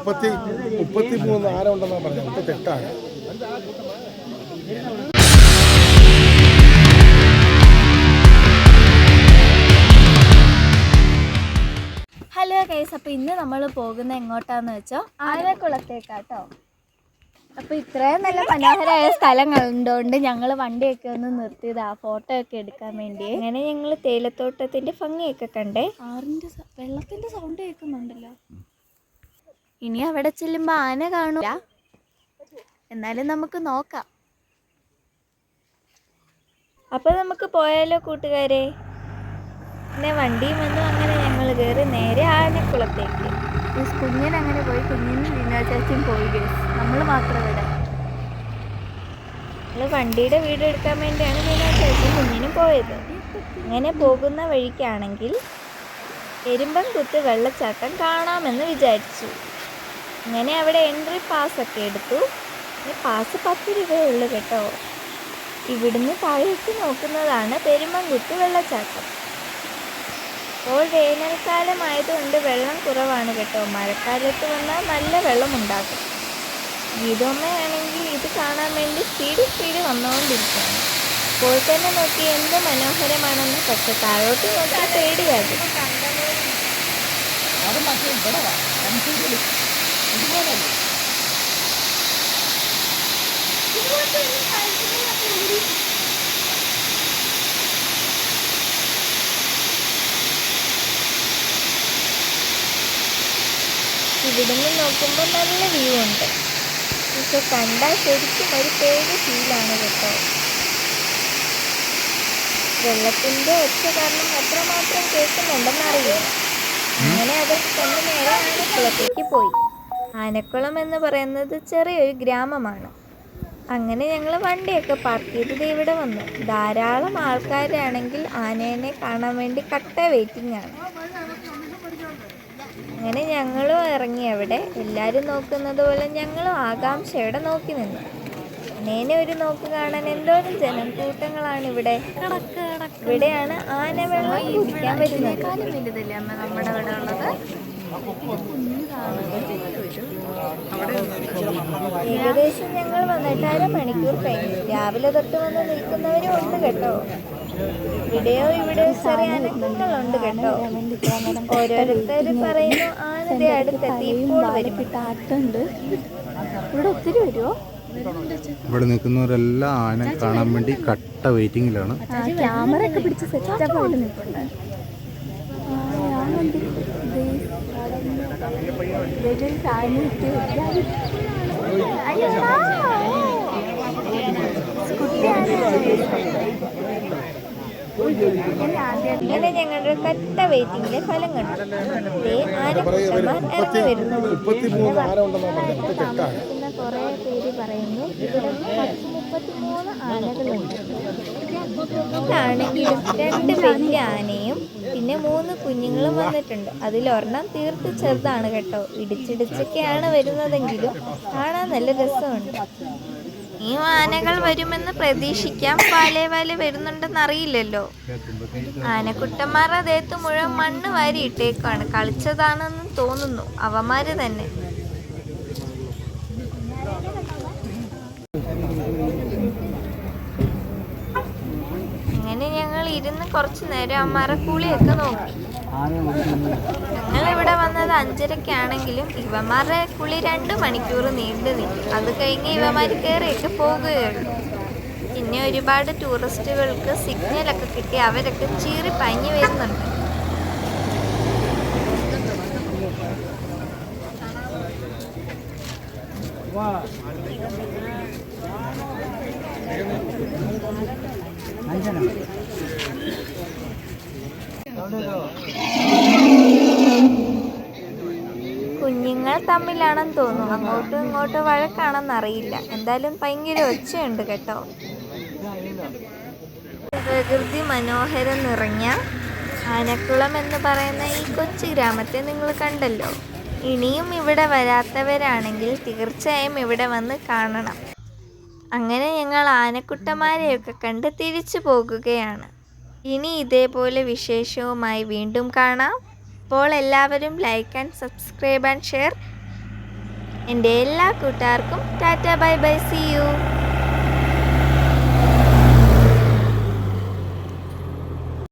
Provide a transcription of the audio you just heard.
33 ആന ഉണ്ടെന്നാണ് പറഞ്ഞത്. 38 ആന. ഹലോ ഗൈസ്, അപ്പോൾ ഇന്ന് നമ്മൾ പോകുന്ന എങ്ങോട്ടാന്ന് വെച്ചാൽ ആനക്കുളത്തേക്കാട്ടോ. അപ്പോൾ ഇത്രയും നല്ല മനോഹരമായ സ്ഥലം കണ്ടുകൊണ്ട് ഞങ്ങൾ വണ്ടിയൊക്കെ ഒന്ന് നിർത്തിയതാ ഫോട്ടോ ഒക്കെ എടുക്കാൻ വേണ്ടി. അങ്ങനെ ഞങ്ങൾ തേയിലത്തോട്ടത്തിൻ്റെ ഭംഗിയൊക്കെ കണ്ടേ. വെള്ളത്തിൻ്റെ സൗണ്ട് കേൾക്കുന്നുണ്ടല്ലോ. ഇനി അവിടെ ചെല്ലുമ്പോൾ ആന കാണൂല, എന്നാലും നമുക്ക് നോക്കാം. അപ്പോൾ നമുക്ക് പോയാലോ കൂട്ടുകാരെ. പിന്നെ വണ്ടിയും വന്നു. അങ്ങനെ ഞങ്ങൾ കയറി നേരെ ആനക്കുളത്തേക്ക്. കുഞ്ഞൻ അങ്ങനെ പോയി, കുഞ്ഞിനും വിനോദാച്ചും പോയി. നമ്മൾ മാത്രം ഇവിടെ. നമ്മൾ വണ്ടിയുടെ വീഡിയോ എടുക്കാൻ വേണ്ടിയാണ് വിനോദാച്ചും കുഞ്ഞിനും പോയത്. അങ്ങനെ പോകുന്ന വഴിക്കാണെങ്കിൽ പെരുമ്പൻകുത്ത് വെള്ളച്ചാട്ടം കാണാമെന്ന് വിചാരിച്ചു. അങ്ങനെ അവിടെ എൻട്രി പാസ്സൊക്കെ എടുത്തു. പാസ് 10 രൂപയേ ഉള്ളൂ കേട്ടോ. ഇവിടുന്ന് താഴേക്ക് നോക്കുന്നതാണ് പെരുമ്പൻകുത്ത് വെള്ളച്ചാട്ടം. ഇപ്പോൾ വേനൽക്കാലമായതുകൊണ്ട് വെള്ളം കുറവാണ് കേട്ടോ. മഴക്കാലത്ത് വന്നാൽ നല്ല വെള്ളമുണ്ടാകും. ഗീതമ്മയാണെങ്കിൽ ഇത് കാണാൻ വേണ്ടി സ്പീഡ് വന്നുകൊണ്ടിരിക്കുകയാണ്. ഇപ്പോൾ തന്നെ നോക്കി എന്ത് മനോഹരമാണെന്ന്. പക്ഷെ താഴോട്ട് നോക്കി പേടിയാകും. ഇവിടുന്ന് നോക്കുമ്പോൾ നല്ല വ്യൂ ഉണ്ട്. പക്ഷെ കണ്ടാൽ ശരിക്കും ഒരു പേടി ഫീലാണ് കേട്ടോ. വെള്ളത്തിൻ്റെ ഒച്ച കാരണം എത്രമാത്രം കേൾക്കുന്നുണ്ടെന്നറിയില്ല. അങ്ങനെ അതൊക്കെ കണ്ട് നേരെ ആനക്കുളത്തേക്ക് പോയി. ആനക്കുളം എന്ന് പറയുന്നത് ചെറിയൊരു ഗ്രാമമാണ്. അങ്ങനെ ഞങ്ങൾ വണ്ടിയൊക്കെ പാർക്ക് ചെയ്തത് ഇവിടെ വന്നു. ധാരാളം ആൾക്കാരാണെങ്കിൽ ആനേനെ കാണാൻ വേണ്ടി കട്ട വെയിറ്റിംഗ് ആണ്. അങ്ങനെ ഞങ്ങളും ഇറങ്ങി. അവിടെ എല്ലാവരും നോക്കുന്നത് പോലെ ഞങ്ങളും ആകാംക്ഷയോടെ നോക്കി നിന്നു. ആനേനെ ഒരു നോക്ക് കാണാൻ എന്തോരം ജനക്കൂട്ടങ്ങളാണ് ഇവിടെ. ഇവിടെയാണ് ആന വെള്ളം കുടിക്കാൻ വരുന്നത്. നമ്മുടെ ഇവിടെ ഉള്ളത് ഏകദേശം ഞങ്ങൾ വന്നിട്ട് 1/2 മണിക്കൂർ കഴിഞ്ഞു. രാവിലെ തൊട്ട് വന്ന് നിൽക്കുന്നവരും ഉണ്ട് കേട്ടോ. ഇവിടെ ചെറിയ അനക്കങ്ങളുണ്ട് കേട്ടോ. ഓരോരുത്തർ പറയുന്നു ആനയുടെ അടുത്തെത്തി ഇപ്പോൾ വരും. ഇവിടെ ഒത്തിരി വരുമോ? ഇവിടെ നിൽക്കുന്നവരെല്ലാം ആന കാണാൻ വേണ്ടി കട്ട വെയിറ്റിംഗിലാണ്. ക്യാമറ ഒക്കെ പിടിച്ച് സെറ്റപ്പ് ആയിട്ട് നിൽപ്പുണ്ട്. ഇങ്ങനെ ഞങ്ങളുടെ കട്ട വെയിറ്റിംഗിന്റെ ഫലം കണ്ടു. ആനക്കുട്ടന്മാർ ഇറങ്ങി വരുന്നു. താമസിക്കുന്ന കുറെ പേര് പറയുന്നു ഇവിടെ 33 ആനകളുണ്ട്. ഇതാണെങ്കിലും 2 വലിയ ആനയും പിന്നെ 3 കുഞ്ഞുങ്ങളും വന്നിട്ടുണ്ട്. അതിലൊരെണ്ണം തീർത്ത് ചെറുതാണ് കേട്ടോ. ഇടിച്ചിടിച്ചൊക്കെയാണ് വരുന്നതെങ്കിലും കാണാൻ നല്ല രസമുണ്ട്. ഈ ആനകൾ വരുമെന്ന് പ്രതീക്ഷിക്കാം. വാലേ വരുന്നുണ്ടെന്ന് അറിയില്ലല്ലോ. ആനക്കുട്ടന്മാർ ദേഹത്ത് മുഴുവൻ മണ്ണ് വാരി ഇട്ടേക്കാണ്. കളിച്ചതാണെന്ന് തോന്നുന്നു അവന്മാര് തന്നെ. അങ്ങനെ ഞങ്ങൾ ഇരുന്ന് കുറച്ചു നേരം അമ്മാരെ കുളിയൊക്കെ നോക്കി. ഞങ്ങളിവിടെ വന്നത് 5:30-ക്കാണെങ്കിലും ഇവന്മാരുടെ കുളി 2 മണിക്കൂർ നീണ്ടു നിൽക്കും. അത് കഴിഞ്ഞ് ഇവന്മാർ കയറിയൊക്കെ പോകുകയുള്ളൂ. പിന്നെ ഒരുപാട് ടൂറിസ്റ്റുകൾക്ക് സിഗ്നലൊക്കെ കിട്ടി അവരൊക്കെ ചീറി പഞ്ഞു വരുന്നുണ്ട്. കുഞ്ഞുങ്ങൾ തമ്മിലാണെന്ന് തോന്നുന്നു. അങ്ങോട്ടും ഇങ്ങോട്ടും വഴക്കാണെന്നറിയില്ല. എന്തായാലും ഭയങ്കര ഒച്ചയുണ്ട് കേട്ടോ. പ്രകൃതി മനോഹരം നിറഞ്ഞ ആനക്കുളം എന്ന് പറയുന്ന ഈ കൊച്ചു ഗ്രാമത്തെ നിങ്ങൾ കണ്ടല്ലോ. ഇനിയും ഇവിടെ വരാത്തവരാണെങ്കിൽ തീർച്ചയായും ഇവിടെ വന്ന് കാണണം. അങ്ങനെ ഞങ്ങൾ ആനക്കുട്ടന്മാരെയൊക്കെ കണ്ട് തിരിച്ചു പോകുകയാണ്. ഇനി ഇതേപോലെ വിശേഷവുമായി വീണ്ടും കാണാം. അപ്പോൾ എല്ലാവരും like and subscribe and share. എൻ്റെ എല്ലാ കൂട്ടുകാർക്കും tata bye bye, see U.